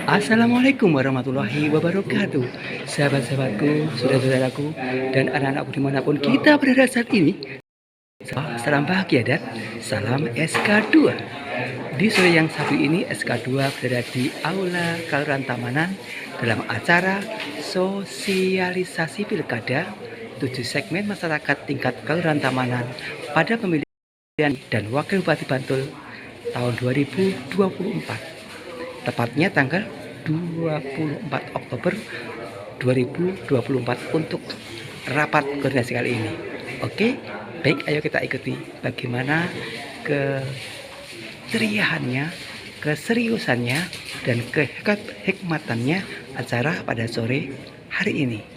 Assalamualaikum warahmatullahi wabarakatuh. Sahabat-sahabatku, saudara-saudaraku, dan anak-anakku dimanapun kita berada saat ini. Salam bahagia dan salam SK2. Di sore yang satu ini SK2 berada di Aula Kelurahan Tamanan dalam acara sosialisasi pilkada 7 segmen masyarakat tingkat Kelurahan Tamanan pada pemilihan dan Wakil Bupati Bantul tahun 2024. Tepatnya tanggal 24 Oktober 2024 untuk rapat koordinasi kali ini. Oke, baik, ayo kita ikuti bagaimana keceriahannya, keseriusannya, dan kehikmatannya acara pada sore hari ini.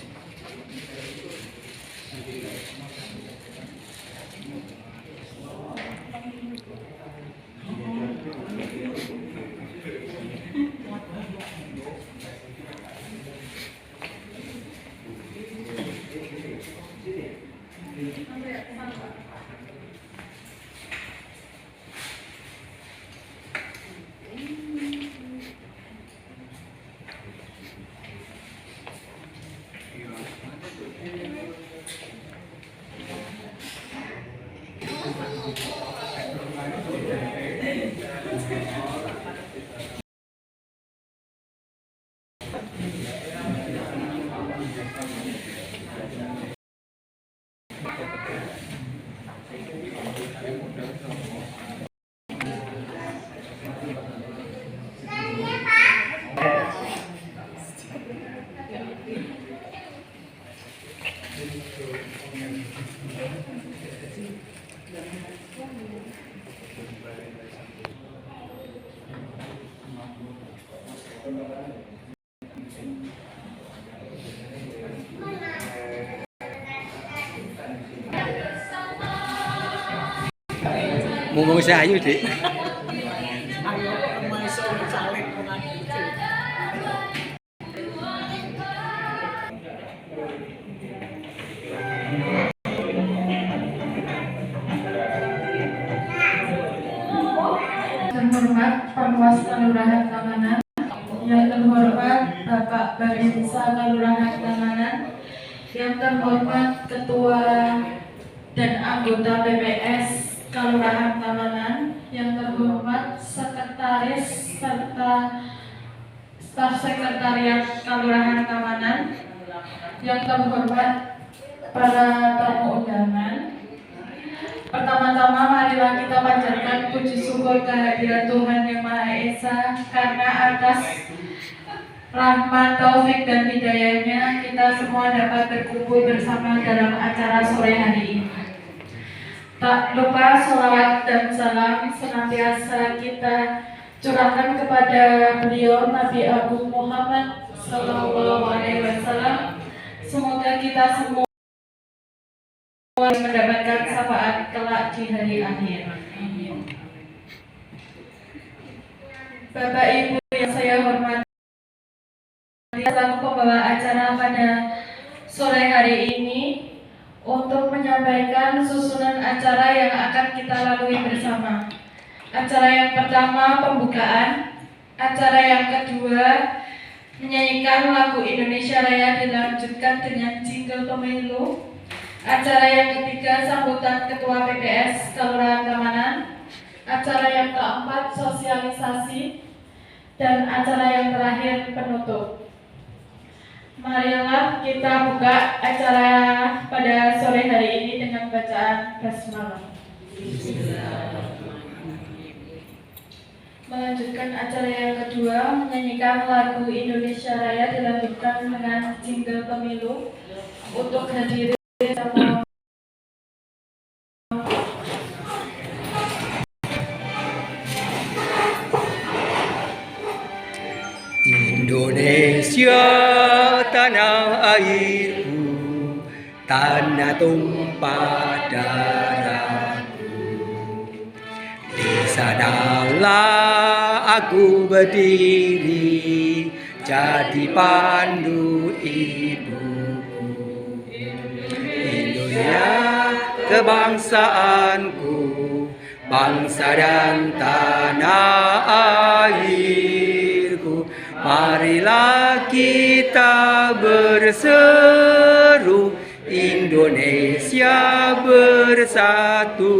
Ngomong saya ayu, Dik. Terhormat Panwas Kelurahan Tamanan, yang terhormat Bapak Babinsa Kelurahan Tamanan, yang terhormat Ketua dan anggota PPS Kelurahan Tamanan, yang terhormat Sekretaris serta Staf Sekretariat Kelurahan Tamanan, yang terhormat para tamu undangan. Pertama-tama marilah kita panjatkan puji syukur kehadiran Tuhan Yang Maha Esa, karena atas rahmat, taufik dan hidayahnya kita semua dapat berkumpul bersama dalam acara sore hari ini. Tak lupa sholawat dan salam senantiasa kita curahkan kepada beliau Nabi Agung Muhammad Sallallahu Alaihi Wasallam. Semoga kita semua mendapatkan syafaat kelak di hari akhir. Amin. Bapak Ibu yang saya hormati, selaku pembawa acara pada sore hari ini untuk menyampaikan susunan acara yang akan kita lalui bersama. Acara yang pertama pembukaan, acara yang kedua menyanyikan lagu Indonesia Raya dilanjutkan dengan jingle pemilu. Acara yang ketiga sambutan Ketua PPS Kelurahan Tamanan. Acara yang keempat sosialisasi, dan acara yang terakhir penutup. Marilah kita buka acara pada sore hari ini dengan bacaan basmalah. Melanjutkan acara yang kedua menyanyikan lagu Indonesia Raya dilanjutkan dengan jingle pemilu. Untuk hadirin Indonesia tanah airku, tanah tumpah darahku. Di sanalah aku berdiri, jadi pandu ibuku. Indonesia kebangsaanku, bangsa dan tanah airku. Marilah kita berseru, Indonesia bersatu.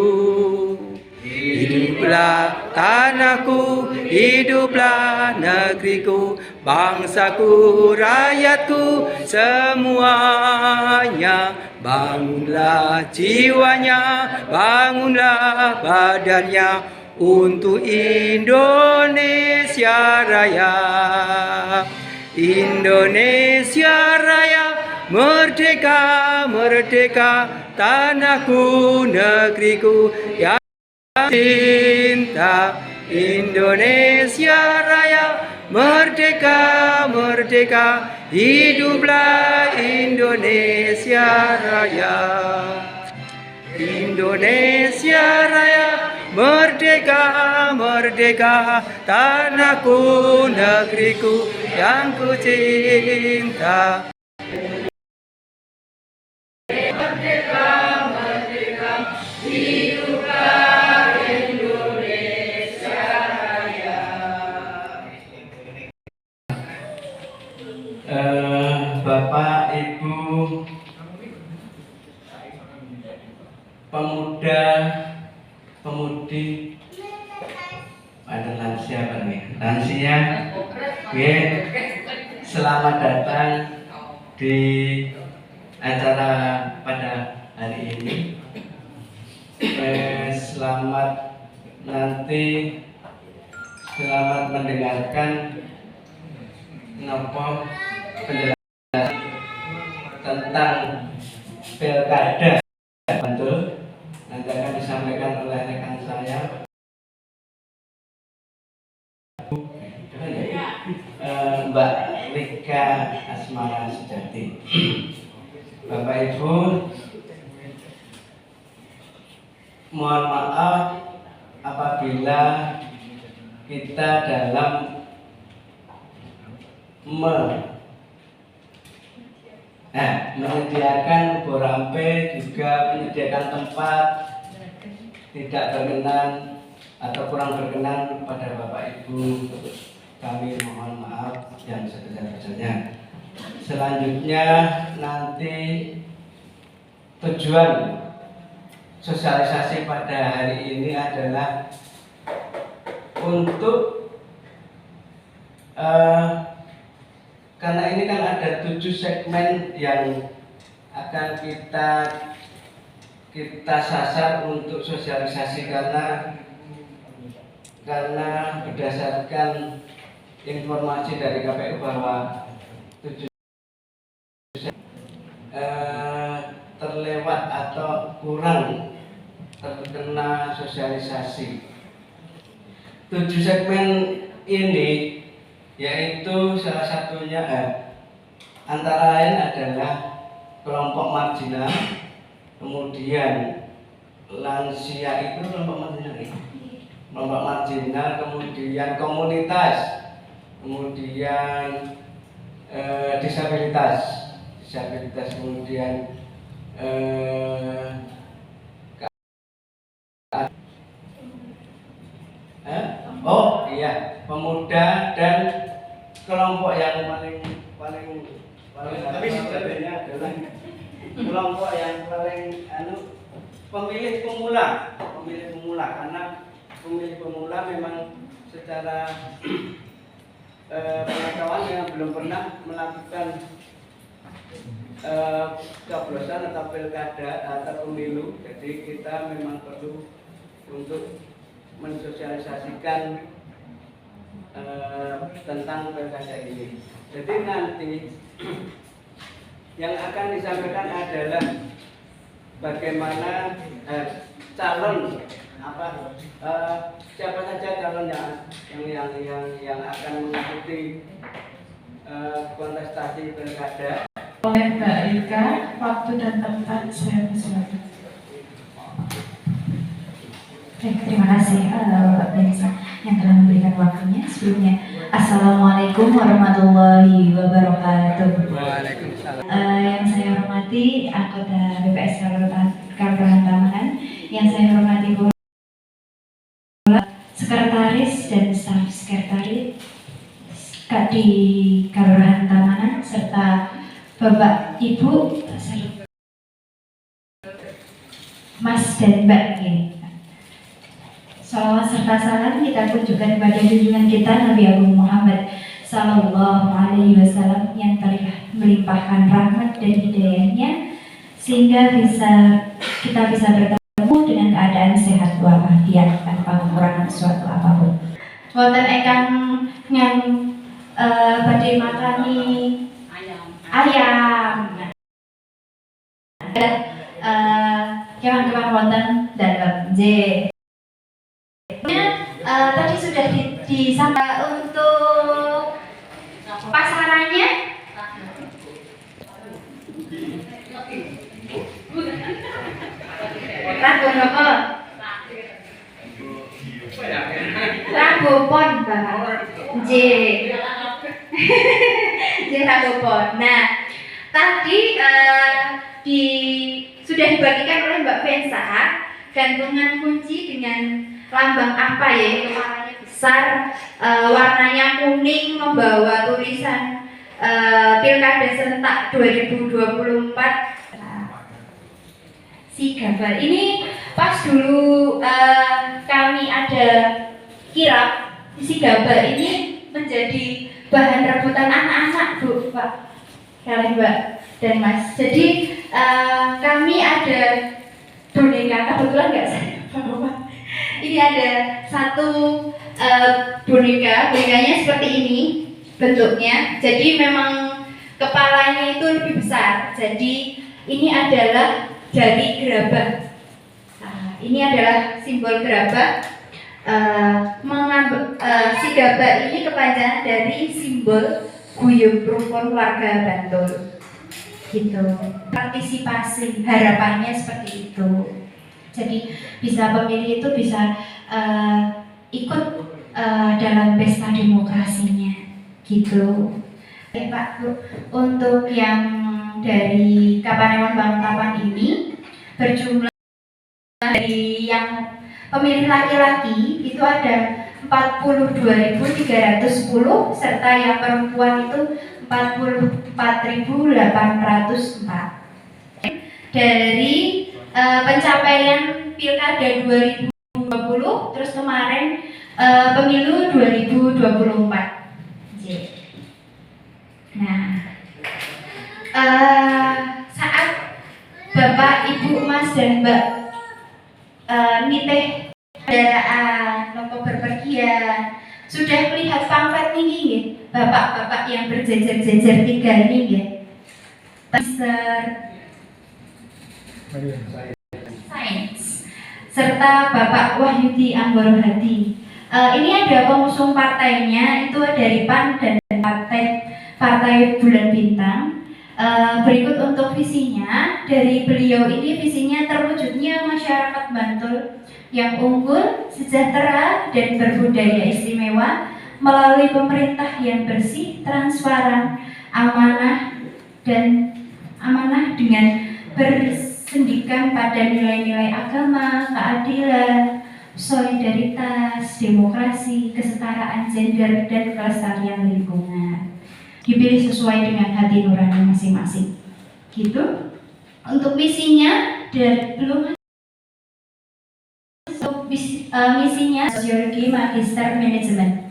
Hiduplah tanahku, hiduplah negeriku, bangsaku, rakyatku, semuanya. Bangunlah jiwanya, bangunlah badannya, untuk Indonesia Raya. Indonesia Raya, merdeka, merdeka, tanahku, negeriku yang cinta. Indonesia Raya, merdeka, merdeka, hiduplah Indonesia Raya. Indonesia Raya, merdeka, merdeka, tanahku, negeriku yang ku cinta. Merdeka, merdeka, hiduplah Indonesia Raya. Bapak, Ibu, pemuda, pemudi, ada lansia apa nih? Lansia, selamat datang di acara pada hari ini. Selamat mendengarkan penjelasan tentang pilkada. Betul, nanti akan disampaikan oleh rekan saya, Mbak Rika Asmara Sejati. Bapak Ibu, mohon maaf apabila kita dalam menyediakan borampe, juga menyediakan tempat tidak berkenan atau kurang berkenan pada Bapak Ibu, kami mohon maaf yang sebesar-besarnya. Selanjutnya nanti tujuan sosialisasi pada hari ini adalah untuk karena ini kan ada 7 segmen yang akan kita sasar untuk sosialisasi, karena berdasarkan informasi dari KPU bahwa 7 terlewat atau kurang terkena sosialisasi. 7 segmen ini yaitu salah satunya antara lain adalah kelompok marginal, kemudian lansia itu kelompok marginal, kemudian komunitas, kemudian disabilitas, kemudian pemuda, dan kelompok yang paling sebenarnya adalah kelompok yang paling pemilih pemula, karena pemilih pemula memang secara pengetahuan yang belum pernah melakukan coblosan atau pilkada atau pemilu. Jadi kita memang perlu untuk mensosialisasikan tentang pilkada ini. Jadi nanti yang akan disampaikan adalah bagaimana calon siapa saja calon yang akan mengikuti kontestasi pilkada. Oleh Mbak Rika, waktu dan tempat saya persilakan. Terima kasih Bapak Denisa yang telah memberikan waktunya. Sebelumnya, Assalamualaikum warahmatullahi wabarakatuh. Waalaikumsalam. Yang saya hormati anggota BPS Kelurahan Taman, yang saya hormati sekretaris dan staf sekretaris di Kelurahan Tamanan serta Bapak Ibu Mas dan Mbak ini. Salawat serta salam kita kunjukkan kepada junjungan kita Nabi Agung Muhammad Sallallahu Alaihi Wasallam yang telah melimpahkan rahmat dan hidayahnya sehingga kita bisa bertemu dengan keadaan sehat walafiat tanpa kekurangan suatu apapun. Wonten ingkang badhe makani ayam. Kewan-kewan wonten dalem J. Tadi sudah disampaikan untuk pasarannya. Rago nopo? Rago pon Bapak. J. J rago pon. Nah, tadi sudah dibagikan oleh Mbak Vensa gantungan kunci dengan lambang apa ya? Kepalanya besar, warnanya kuning, membawa tulisan Pilkada Serentak 2024. Si gambar ini pas dulu kami ada kirap, si gambar ini menjadi bahan rebutan anak-anak Bu, Pak, kalian Mbak dan Mas. Jadi kami ada boneka, kebetulan nggak saya bawa. Ini ada satu bonekanya seperti ini bentuknya. Jadi memang kepalanya itu lebih besar. Jadi ini adalah dari gerabah. Ini adalah simbol gerabah. Si gerabah ini kepanjangan dari simbol guyub rukun warga Bantul. Gitu. Partisipasi harapannya seperti itu. Jadi bisa pemilih itu bisa ikut dalam pesta demokrasinya. Gitu. Oke, Pak Bu, untuk yang dari Kapanewon Bangkapan ini berjumlah dari yang pemilih laki-laki itu ada 42.310 serta yang perempuan itu 44.804. Dari pencapaian Pilkada 2020 terus kemarin pemilu 2024. Nah, saat Bapak, Ibu, Mas dan Mbak niteh kendaraan nopo berpergian sudah melihat pamflet ini ya, bapak-bapak yang berjejer-jejer tiga ini ya, teaser sains serta Bapak Wahyudi Anggoro Hadi. Ini ada pengusung partainya itu dari PAN dan Partai Bulan Bintang. Berikut untuk visinya dari beliau ini, visinya terwujudnya masyarakat Bantul yang unggul, sejahtera dan berbudaya istimewa melalui pemerintah yang bersih, transparan, amanah dengan bersendikan pada nilai-nilai agama, keadilan, solidaritas, demokrasi, kesetaraan gender dan kelestarian lingkungan. Dipilih sesuai dengan hati nurani masing-masing. Gitu. Untuk misinya dan belum misinya sosiologi magister manajemen.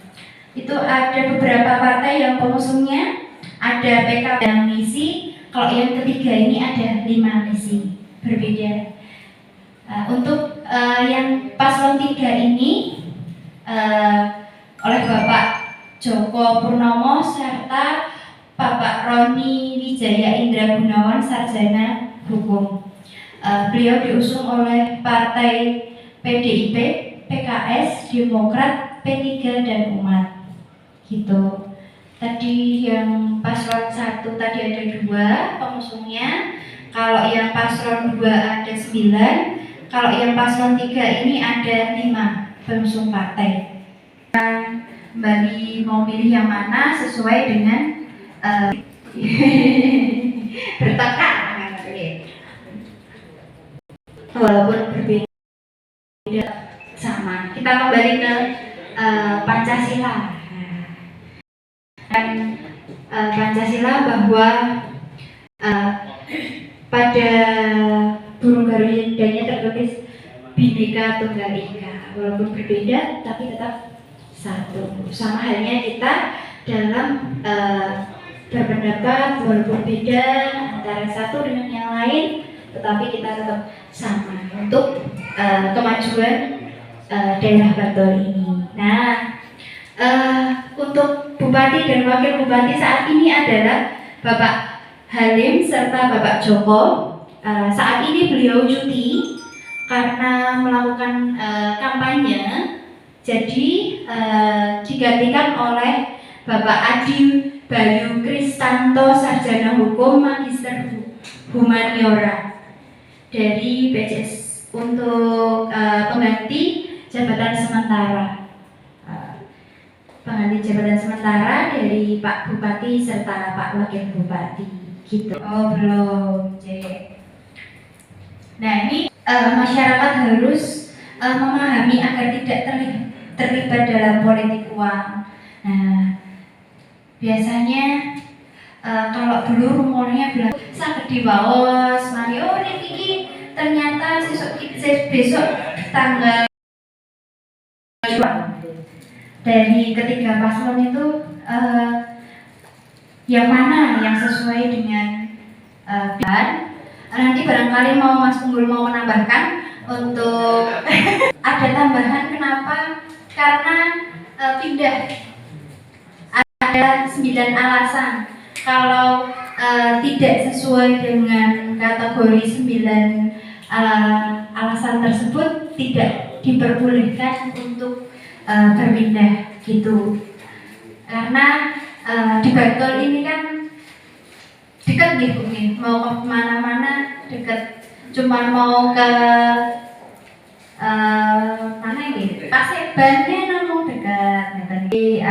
Itu ada beberapa partai yang pengusungnya, ada PKB yang misi. Kalau yang ketiga ini ada 5 misi berbeda. Untuk yang paslon 3 ini oleh Bapak Joko Purnomo serta Bapak Roni Wijaya Indra Gunawan sarjana hukum. Beliau diusung oleh Partai PDIP, PKS, Demokrat, P3 dan Umat. Gitu. Tadi yang paslon 1 tadi ada 2 pengusungnya. Kalau yang paslon 2 ada 9. Kalau yang paslon 3 ini ada 5 pengusung partai. Kembali mau pilih yang mana sesuai dengan bertekad walaupun berbeda sama. Kita kembali ke Pancasila. Pancasila bahwa pada burung garudanya tertulis Bhinneka Tunggal Ika, walaupun berbeda tapi tetap satu. Sama halnya kita dalam berpendapat walaupun beda antara satu dengan yang lain, tetapi kita tetap sama untuk kemajuan daerah Bantul ini. Nah, untuk Bupati dan Wakil Bupati saat ini adalah Bapak Halim serta Bapak Joko. Saat ini beliau cuti karena melakukan kampanye, jadi digantikan oleh Bapak Adi Bayu Kristanto, Sarjana Hukum, Magister Humaniora dari BCS untuk pengganti jabatan sementara. Pengganti jabatan sementara dari Pak Bupati serta Pak Wakil Bupati gitu. Oh belum, Cek. Nah ini masyarakat harus memahami agar tidak terlibat dalam politik uang. Nah biasanya kalau dulu rumornya bilang sakit di bawah, Mario ini ternyata besok tanggal dari ketiga paslon itu yang mana yang sesuai dengan plan. Nanti barangkali Mas Unggul mau menambahkan untuk ada tambahan kenapa, karena pindah ada 9 alasan kalau tidak sesuai dengan kategori 9 alasan tersebut tidak diperbolehkan untuk berpindah gitu. Karena di Bantul ini kan dekat gitu nih, mau ke mana-mana dekat, cuma mau ke mana ini Pasebannya namun dekat. Jadi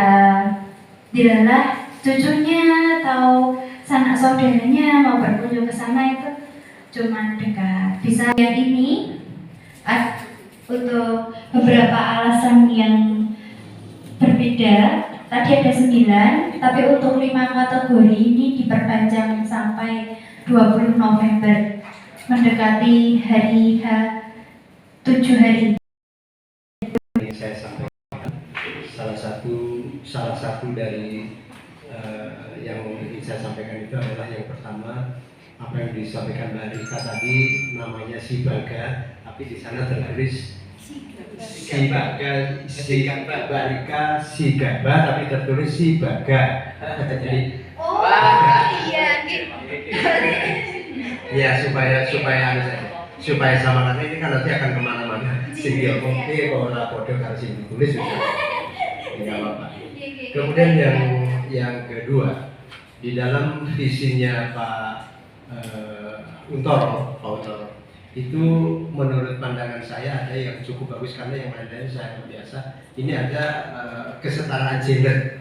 dilalah cucunya atau sanak saudaranya mau berkunjung ke sana itu cuma dekat. Bisa yang ini untuk beberapa alasan yang berbeda. Tadi ada 9, tapi untuk 5 kategori ini diperpanjang sampai 20 November, mendekati hari H 7 hari. Saya sampaikan salah satu dari yang ingin saya sampaikan itu adalah yang pertama, apa yang disampaikan Mbak Rika tadi, namanya Sibaga, tapi di sana tertulis Sibaga, Mbak Rika Sigaba, tapi tertulis Sibaga. Jadi iya ya supaya sama nanti ini kan nanti akan kemana-mana. Singgil mungkin kalau kode harus ditulis juga nggak apa-apa. Kemudian yang kedua, di dalam visinya Pak Untoro, itu menurut pandangan saya ada yang cukup bagus, karena yang lain-lain saya biasa. Ini ada kesetaraan gender.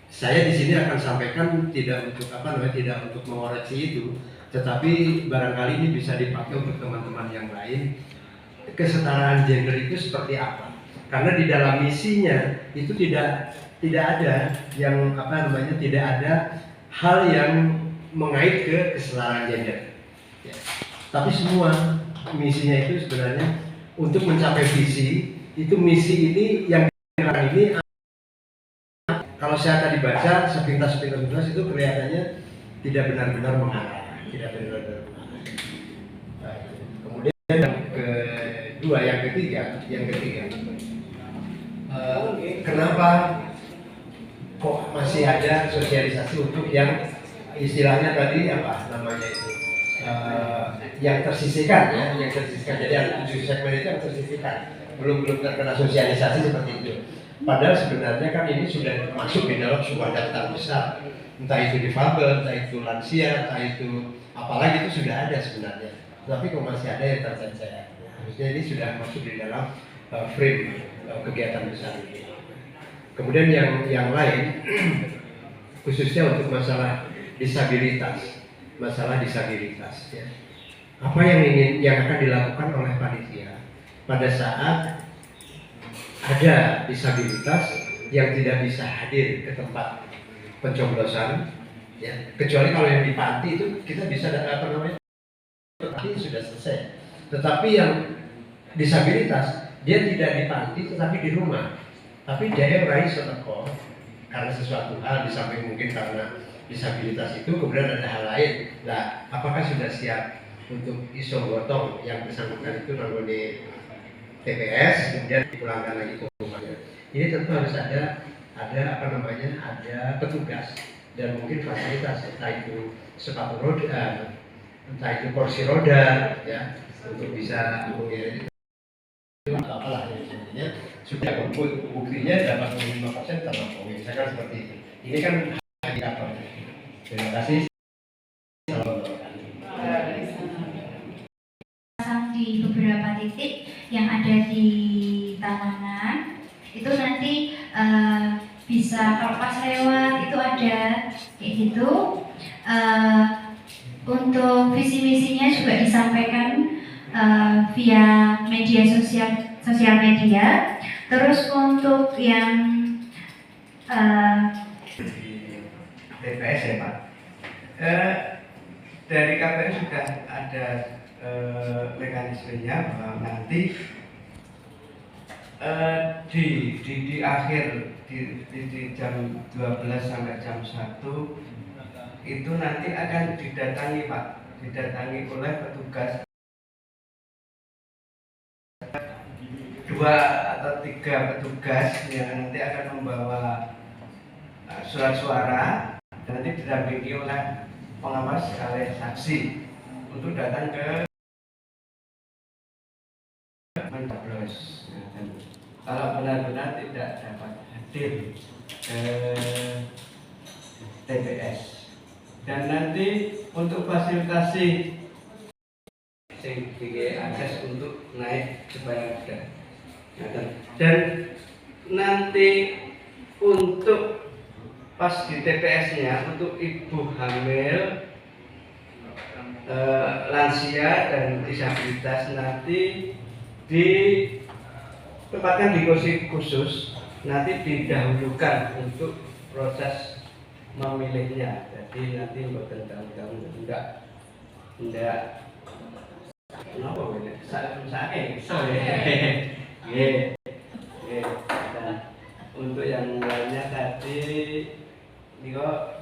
Saya di sini akan sampaikan tidak untuk tidak untuk mengoreksi itu, tetapi barangkali ini bisa dipakai untuk teman-teman yang lain. Kesetaraan gender itu seperti apa? Karena di dalam misinya itu tidak ada yang tidak ada hal yang mengait ke kesetaraan gender. Ya. Tapi semua misinya itu sebenarnya untuk mencapai visi itu. Misi ini yang ini kalau saya tadi baca sepintas itu kelihatannya tidak benar-benar mengarah, kemudian yang ketiga, kenapa kok masih ada sosialisasi untuk yang istilahnya tadi apa namanya itu yang tersisihkan, jadi ada 7 segmen itu yang tersisihkan, belum terkena sosialisasi seperti itu. Padahal sebenarnya kan ini sudah masuk di dalam sebuah daftar besar, entah itu difabel, entah itu lansia, entah itu apalagi itu sudah ada sebenarnya. Tapi kok masih ada yang tercecer. Harusnya ini sudah masuk di dalam frame kegiatan besar ini. Kemudian yang lain, khususnya untuk masalah disabilitas. Ya. Apa yang akan dilakukan oleh panitia pada saat ada disabilitas yang tidak bisa hadir ke tempat pencoblosan, ya kecuali kalau yang di panti itu kita bisa panti sudah selesai. Tetapi yang disabilitas dia tidak di panti tetapi di rumah, tapi dia meraih soteko karena sesuatu hal, di samping mungkin karena disabilitas itu kemudian ada hal lain. Nah, apakah sudah siap untuk iso gotong yang bersangkutan itu nanggone TPS kemudian dipulangkan lagi ke rumahnya? Ini tentu harus ada petugas dan mungkin fasilitas, entah itu sepatu roda, entah itu kursi roda, ya, untuk bisa mengirim apalah ya, sebenarnya sudah buktinya dapat 5% terlampaui, misalkan seperti itu. Ini kan indikator. Terima kasih. Di beberapa titik yang ada di Tawanan itu nanti bisa kalau pas lewat itu ada kayak gitu. Untuk visi misinya juga disampaikan via sosial media. Terus untuk yang TPS ya Pak, dari KPU sudah ada mekanismenya bahwa nanti di akhir di jam 12 sampai jam 1 itu nanti akan didatangi Pak, didatangi oleh petugas 2 atau 3 petugas yang nanti akan membawa surat suara dan nanti didampingi oleh pengawas oleh saksi untuk datang ke mencoblos. Kalau benar-benar tidak dapat hadir ke TPS, dan nanti untuk fasilitasi akses untuk naik supaya tidak. Dan nanti untuk pas di TPS-nya untuk ibu hamil, lansia dan disabilitas nanti ditempatkan di kursi khusus, nanti didahulukan untuk proses memilihnya. Jadi nanti bukan tahu-tahu enggak kenapa ini untuk yang lainnya tadi ini kok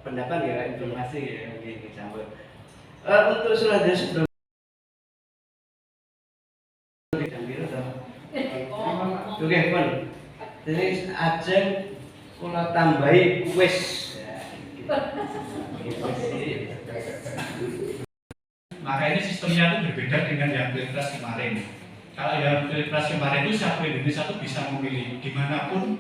pendapat ya, informasi ya dicampur. Untuk selanjutnya sebelum oke pun jadi ajeng kalau tambahi wis maka ini sistemnya itu berbeda dengan yang pilpres kemarin. Kalau yang pilpres kemarin itu satu Indonesia itu bisa memilih dimanapun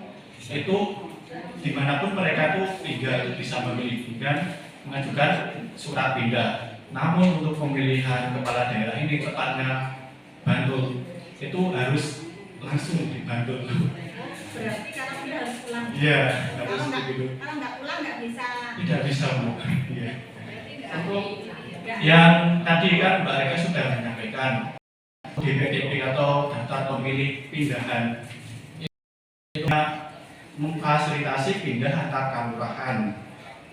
mereka itu tinggal bisa memilih dan mengajukan surat pindah. Namun untuk pemilihan kepala daerah ini tepatnya Bantul itu harus langsung di Bantul. Berarti kalau kita harus pulang. Iya, kalau nggak pulang nggak bisa. Tidak bisa, Bu. Iya. Untuk Ya. yang tadi kan Mbak Reka sudah menyampaikan DPTP atau daftar pemilih pindahan itu memfasilitasi pindah antar kelurahan.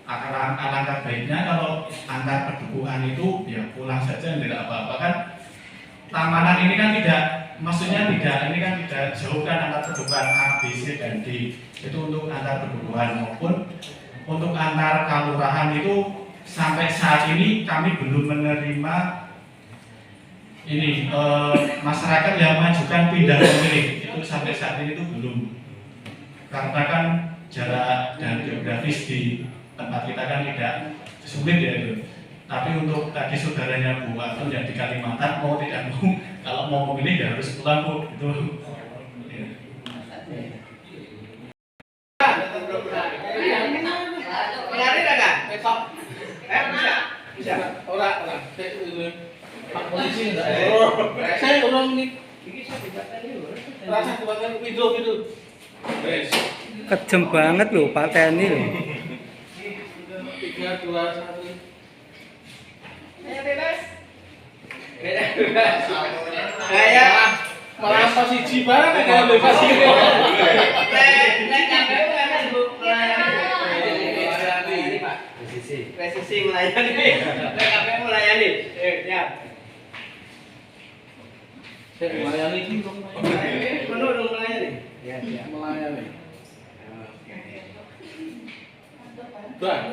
Alangkah baiknya kalau antar pedukuhan itu ya pulang saja, tidak apa-apa kan. Tamanan ini kan ini kan tidak jauhkan antar pedukuhan A, B, C, dan D. Itu untuk antar pedukuhan maupun untuk antar kelurahan itu sampai saat ini kami belum menerima ini masyarakat yang mengajukan pindah pemilih itu sampai saat ini itu belum, karena kan jarak dan geografis di tempat kita kan tidak sulit ya itu. Tapi untuk tadi saudaranya Bu Atun yang di Kalimantan mau tidak mau kalau mau memilih ya harus pulang Bu itu. Ya. Bisa. Orang Pak polisi enggak. Saya orang ini. Rasa kebakaran video gitu. Kejem banget loh Pak Teni loh. 3, 2, 1. Bebas. Saya Malah pas siji barang nek bebas iki. Nek KPU kan Bu melayani Pak. Presisi melayani. Nek KPU melayani. Ya. Saya melayani iki kok. Penuh dong melayani. Ya, ya. Melayani. Oke. Bang.